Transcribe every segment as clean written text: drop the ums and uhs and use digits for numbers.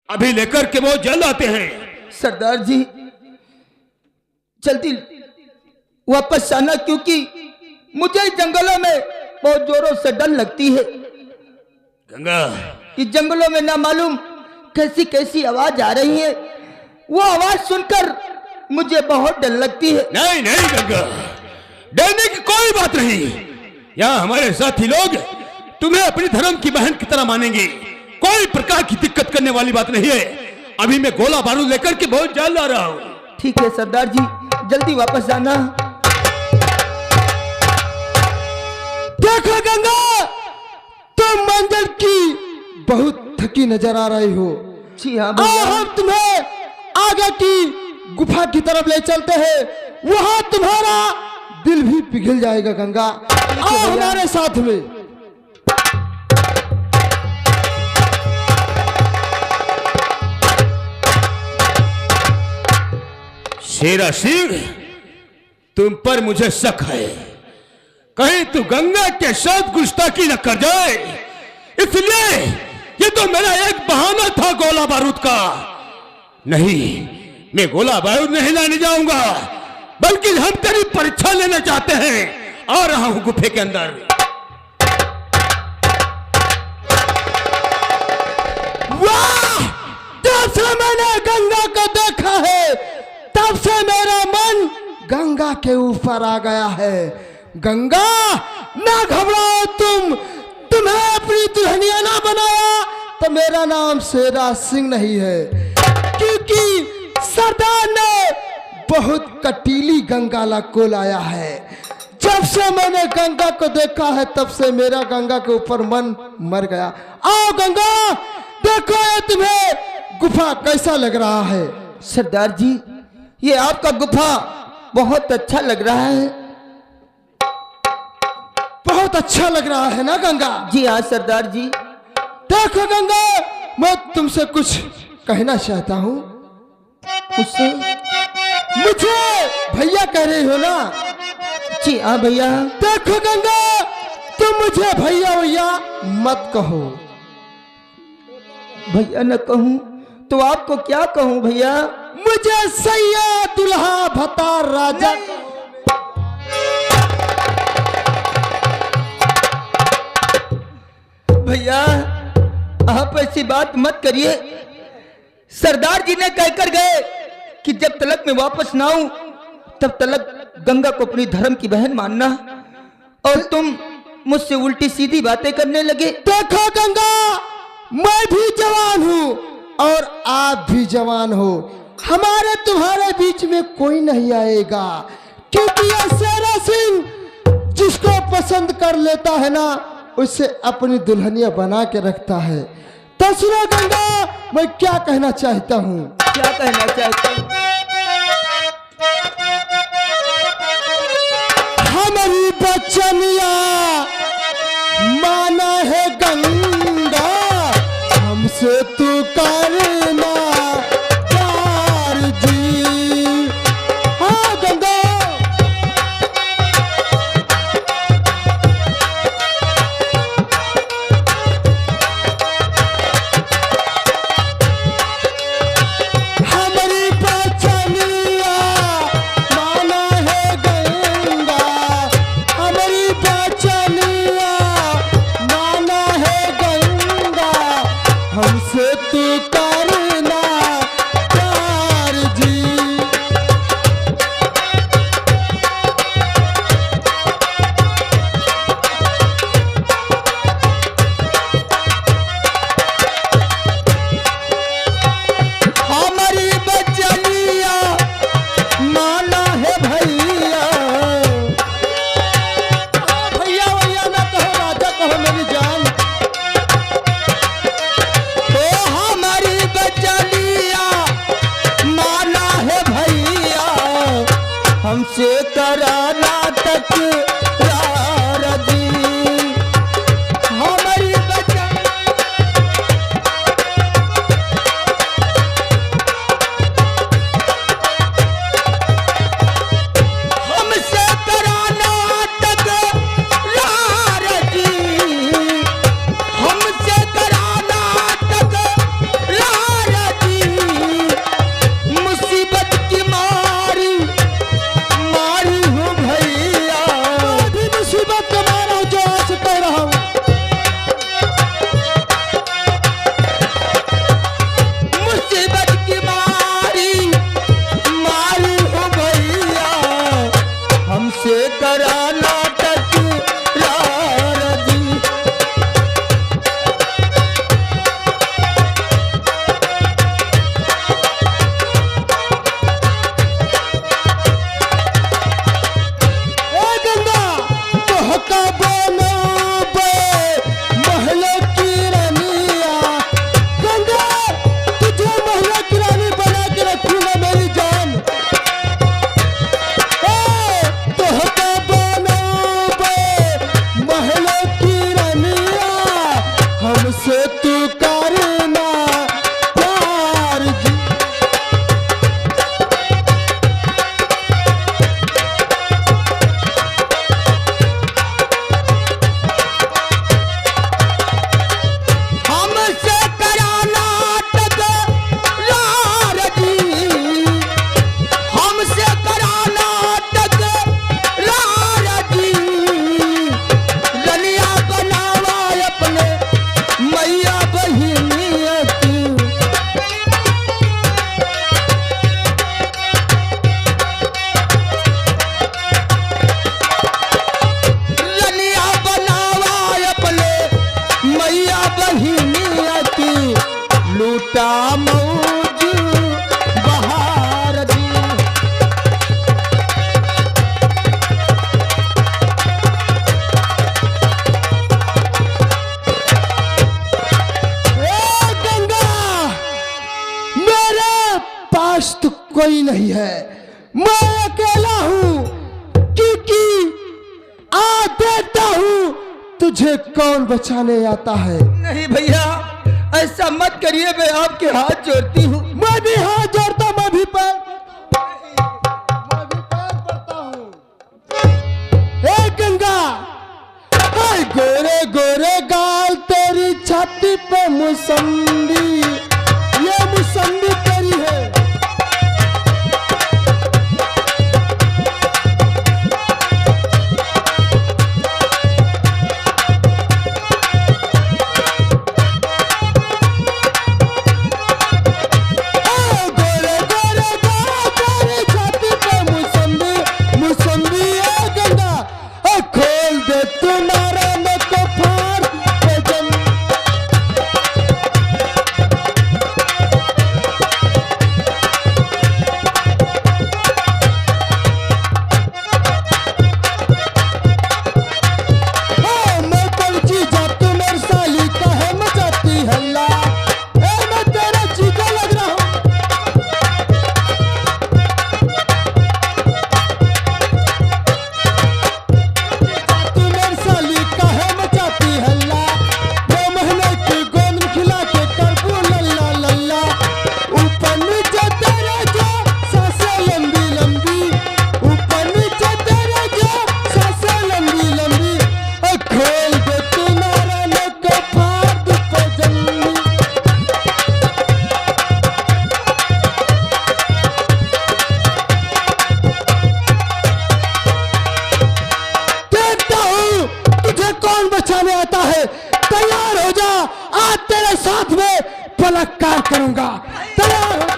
अभी लेकर के वो जल्द आते हैं। सरदार जी जल्दी वापस आना, क्योंकि मुझे जंगलों में बहुत जोरों से डर लगती है। गंगा, कि जंगलों में ना मालूम कैसी कैसी आवाज आ रही है, वो आवाज सुनकर मुझे बहुत डर लगती है। नहीं नहीं गंगा, डरने की कोई बात नहीं। यहाँ हमारे साथी लोग तुम्हें अपनी धर्म की बहन की तरह मानेंगे। कोई प्रकार की दिक्कत करने वाली बात नहीं है। अभी मैं गोला बारूद लेकर के बहुत जल्द आ रहा हूँ। ठीक है सरदार जी, जल्दी वापस आना। देखो गंगा, तुम मंजिल की बहुत थकी नजर आ रही हो। जी हाँ आओ हम तुम्हें आगे की गुफा की तरफ ले चलते हैं, वहां तुम्हारा दिल भी पिघल जाएगा। गंगा आओ हमारे साथ में। शेरा सिंह, तुम पर मुझे शक है, कहीं तू गंगा के साथ गुस्ताखी न कर जाए, इसलिए ये तो मेरा एक बहाना था गोला बारूद का। नहीं, मैं गोला बारूद नहीं लाने जाऊंगा, बल्कि हम तेरी परीक्षा लेना चाहते हैं। आ रहा हूं गुफे के अंदर। वाह! जब से मैंने गंगा को देखा है, तब से मेरा मन गंगा के ऊपर आ गया है। गंगा, ना घबराओ, तुम्हें अपनी दुल्हनिया ना बनाया तो मेरा नाम शेरा सिंह नहीं है, क्योंकि सरदार ने बहुत कटीली गंगाला को लाया है। जब से मैंने गंगा को देखा है, तब से मेरा गंगा के ऊपर मन मर गया। आओ गंगा, देखो ये तुम्हें गुफा कैसा लग रहा है। सरदार जी, ये आपका गुफा बहुत अच्छा लग रहा है। बहुत अच्छा लग रहा है ना गंगा? जी हाँ सरदार जी। देखो गंगा, मैं तुमसे कुछ कहना चाहता हूँ। उससे मुझे भैया कह रही हो ना? जी हाँ भैया। देखो गंगा, तुम मुझे भैया भैया मत कहो। भैया न कहूँ तो आपको क्या कहूँ भैया? मुझे सैया दुल्हा भतार राजा। भैया आप ऐसी बात मत करिए। सरदार जी ने कहकर गए कि जब तलक मैं वापस ना आऊं तब तलक गंगा को अपनी धर्म की बहन मानना, और तुम मुझसे उल्टी सीधी बातें करने लगे। देखो गंगा, मैं भी जवान हूँ और आप भी जवान हो। हमारे तुम्हारे बीच में कोई नहीं आएगा, क्योंकि ये शेरा सिंह जिसको पसंद कर लेता है ना, उसे अपनी दुल्हनिया बना के रखता है। तो सुनो गंगा, मैं क्या कहना चाहता हूँ। क्या कहना चाहते हैं? हमारी बचनिया माना है गंगा, हमसे तू करना प्यार जी। हाँ गंगा, हमारी बचनिया माना है गंगा, हमारी बचनिया माना है गंगा, हमसे तू करना प्यार जी। हमारी बचनिया माना है भैया। हाँ, भैया भैया ना कहो, राजा कहो मेरी जान। तो हमारी बचनिया माना है भैया, हमसे कराना तकरार जी। हमारी हमसे कराना तकरार जी, हमसे कराना तकरार मौज बहार दी। पास तो कोई नहीं है, मैं अकेला हूं, क्योंकि आ देता हूं तुझे कौन बचाने आता है। नहीं भैया, ऐसा मत करिए, मैं आपके हाथ जोड़ती हूँ। मैं भी हाथ जोड़ता, मैं भी पैर पड़ता हूँ। हे गंगा, हाय गोरे गोरे गाल तेरी छाती पे मुसम्मी, ये मुसम्मी तेरी है। साथ में बलात्कार करूंगा, तैयार हो जा।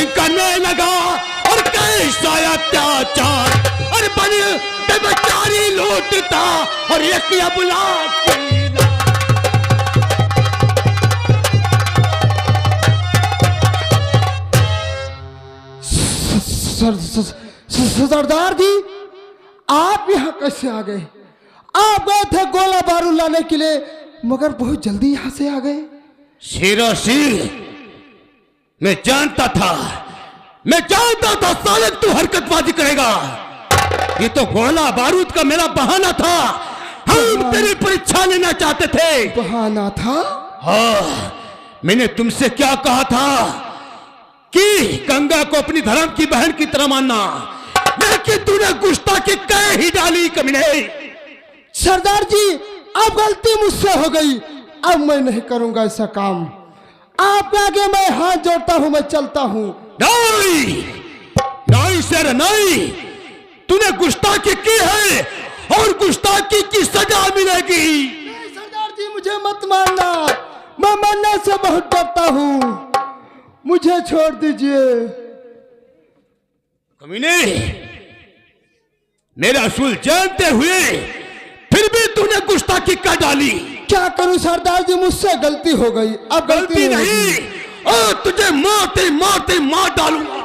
करने लगा और कैसा अत्याचार, और बन बेचारी लूटता और एक अबला सरदार जी, आप यहाँ कैसे आ गए? आप गए थे गोला बारूद लाने के लिए, मगर बहुत जल्दी यहाँ से आ गए। शेरा शेर, मैं जानता था साले तू हरकतबाजी करेगा। ये तो गोला बारूद का मेरा बहाना था, हम तेरी परीक्षा लेना चाहते थे। बहाना था? हाँ, मैंने तुमसे क्या कहा था कि गंगा को अपनी धर्म की बहन की तरह मानना, लेकिन तूने गुस्ताखी कह ही डाली कमीने। सरदार जी, अब गलती मुझसे हो गई, अब मैं नहीं करूंगा ऐसा काम। आप आगे मैं हाथ जोड़ता हूं, मैं चलता हूं। नहीं नहीं शेर नहीं, तूने गुस्ताखी की है और गुस्ताखी की सजा मिलेगी। नहीं सरदार जी, मुझे मत मारना, मैं मरने से बहुत डरता हूं, मुझे छोड़ दीजिए। कमीने, मेरा असूल जानते हुए फिर भी तूने गुस्ताखी कर डाली। क्या करूं सरदार जी, मुझसे गलती हो गई, अब गलती नहीं, और तुझे मारते मारते मार डालूंगा।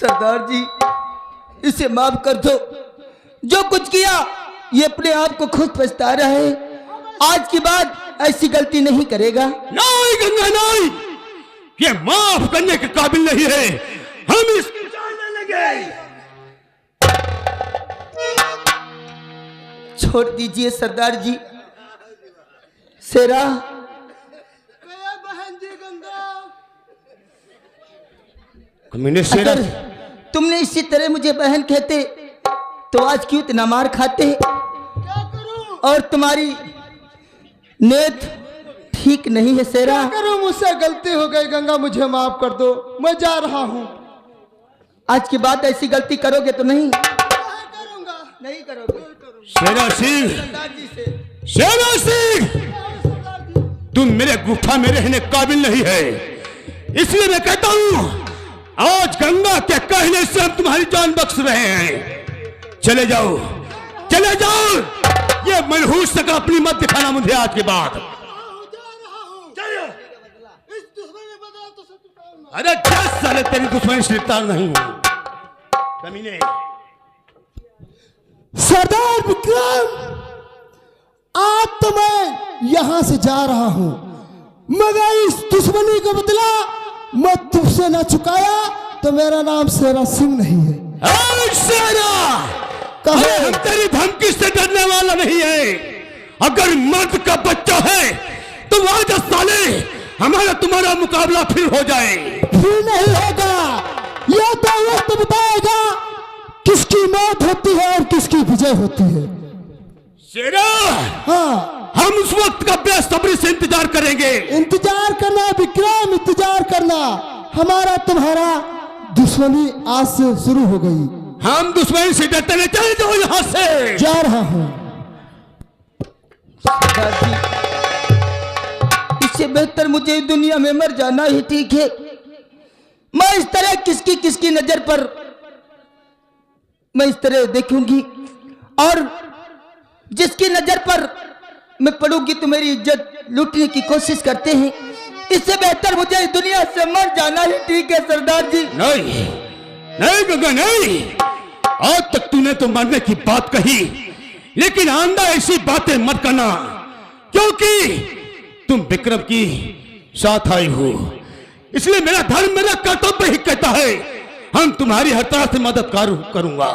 सरदार जी, इसे माफ कर दो। जो कुछ किया ये अपने आप को खुद पछता रहा है। आज के बाद ऐसी गलती नहीं करेगा। नहीं गंगा नहीं, ये माफ करने के काबिल नहीं है। हम इसको जानने लगे। छोड़ दीजिए सरदार जी। शेरा, बहन जी गंगा, अगर तुमने इसी तरह मुझे बहन कहते तो आज क्यों इतना मार खाते। क्या करूं? और तुम्हारी नीयत ठीक नहीं है शेरा। क्या करूं? मुझसे गलती हो गई गंगा, मुझे माफ कर दो। मैं जा रहा हूं। आज के बाद ऐसी गलती करोगे तो नहीं? करूंगा। नहीं करोगे। शेरा सिंह, सरदार जी से शेरा सिंह, तुम मेरे गुफा में रहने काबिल नहीं है। इसलिए मैं कहता हूं, आज गंगा के कहने से हम तुम्हारी जान बख्श रहे हैं। चले जाओ, चले जाओ। ये मनहूस तक अपनी मत दिखाना मुझे आज के बाद। अरे क्या साले तेरी दुश्मनी से लिपटा नहीं हूं कमीने। सरदार विक्रम, आज तो मैं यहां से जा रहा हूं, मगर इस दुश्मनी का बदला मैं तुझसे न चुकाया तो मेरा नाम शेरा सिंह नहीं है। शेरा, कहो। हम तेरी धमकी से डरने वाला नहीं है। अगर मर्द का बच्चा है तो आज साले हमारा तुम्हारा मुकाबला फिर हो जाए। फिर नहीं होगा, यह तो वक्त बताएगा किसकी मौत होती है और किसकी विजय होती है। शेरा, हाँ, हम उस वक्त का बेसब्री से इंतजार करेंगे। इंतजार करना विक्रम, इंतजार करना। हमारा तुम्हारा दुश्मनी आज से शुरू हो गई। हम दुश्मनी से डरते नहीं, चले जाओ यहां से। जा रहा हूं। सरदार जी, इससे बेहतर मुझे दुनिया में मर जाना ही ठीक है। मैं इस तरह किसकी नजर पर मैं इस तरह देखूंगी, और जिसकी नजर पर मैं पड़ूंगी तो मेरी इज्जत लूटने की कोशिश करते हैं। इससे बेहतर मुझे इस दुनिया से मर जाना ही ठीक है सरदार जी। नहीं नहीं गंगा नहीं, आज तक तूने तो मरने की बात कही, लेकिन आंदा ऐसी बातें मत करना, क्योंकि तुम विक्रम की साथ आई हो। इसलिए मेरा धर्म, मेरा कर्तव्य ही कहता है, हम तुम्हारी हर तरह से मदद करूंगा,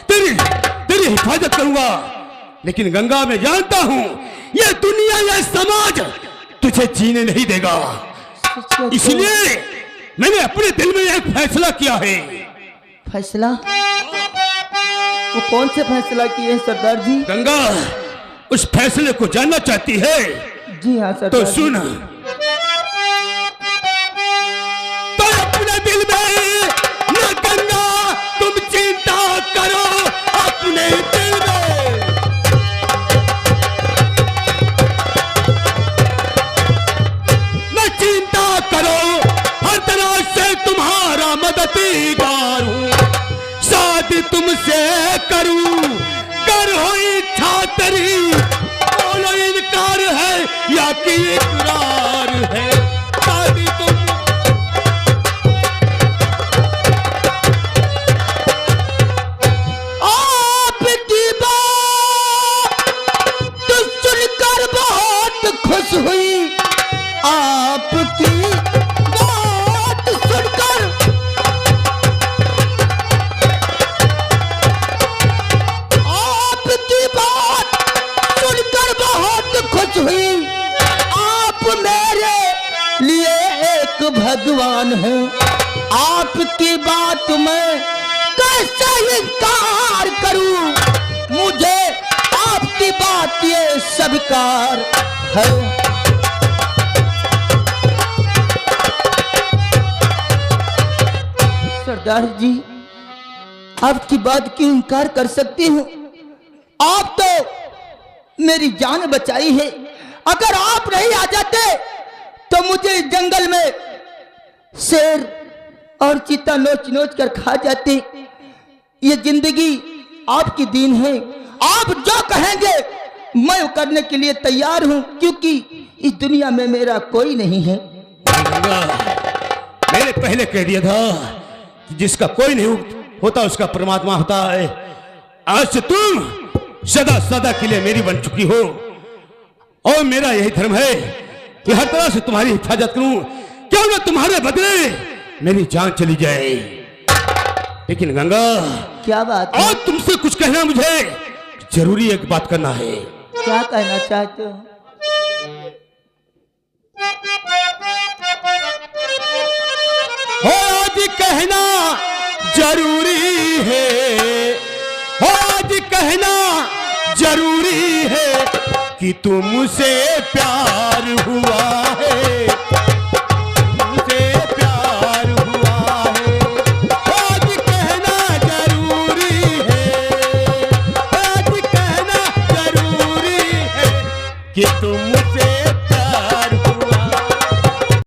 तेरी हिफाजत करूंगा। लेकिन गंगा, मैं जानता हूं यह दुनिया, यह समाज तुझे जीने नहीं देगा। इसलिए मैंने अपने दिल में एक फैसला किया है। फैसला? वो कौन से फैसला किए हैं सरदार जी? गंगा, उस फैसले को जानना चाहती है? जी हाँ सरदार तो जी। सुन, तो अपने दिल में न गंगा तुम चिंता करो, अपने दिल में न चिंता करो, हर तरह से तुम्हारा मददगार हूं। शादी तुमसे करूं, कर हो इच्छा तेरी, बोलो इनकार है या कि इकरार है। शादी तुम आपकी बात तो सुनकर बहुत खुश हुई। आपकी बात सुनकर बहुत खुश हुई। आप मेरे लिए एक भगवान है। आपकी बात मैं कैसे इनकार करूं, मुझे आपकी बात ये स्वीकार है। सरदार जी, आपकी बात क्यों इनकार कर सकती हूँ? आप तो मेरी जान बचाई है। अगर आप नहीं आ जाते तो मुझे इस जंगल में शेर और चीता नोच नोच कर खा जाते। ये जिंदगी आपकी दीन है। आप जो कहेंगे मैं करने के लिए तैयार हूं, क्योंकि इस दुनिया में मेरा कोई नहीं है। मैंने पहले कह दिया था, कि जिसका कोई नहीं होता उसका परमात्मा होता है। आज से तुम सदा सदा के लिए मेरी बन चुकी हो और मेरा यही धर्म है कि हर तरह से तुम्हारी हिफाजत करूं, केवल मैं तुम्हारे बदले मेरी जान चली जाए। लेकिन गंगा, क्या बात है? और तुमसे कुछ कहना मुझे जरूरी एक बात करना है। क्या कहना चाहते हो? आज कहना जरूरी है, आज कहना जरूरी है कि तुमसे प्यार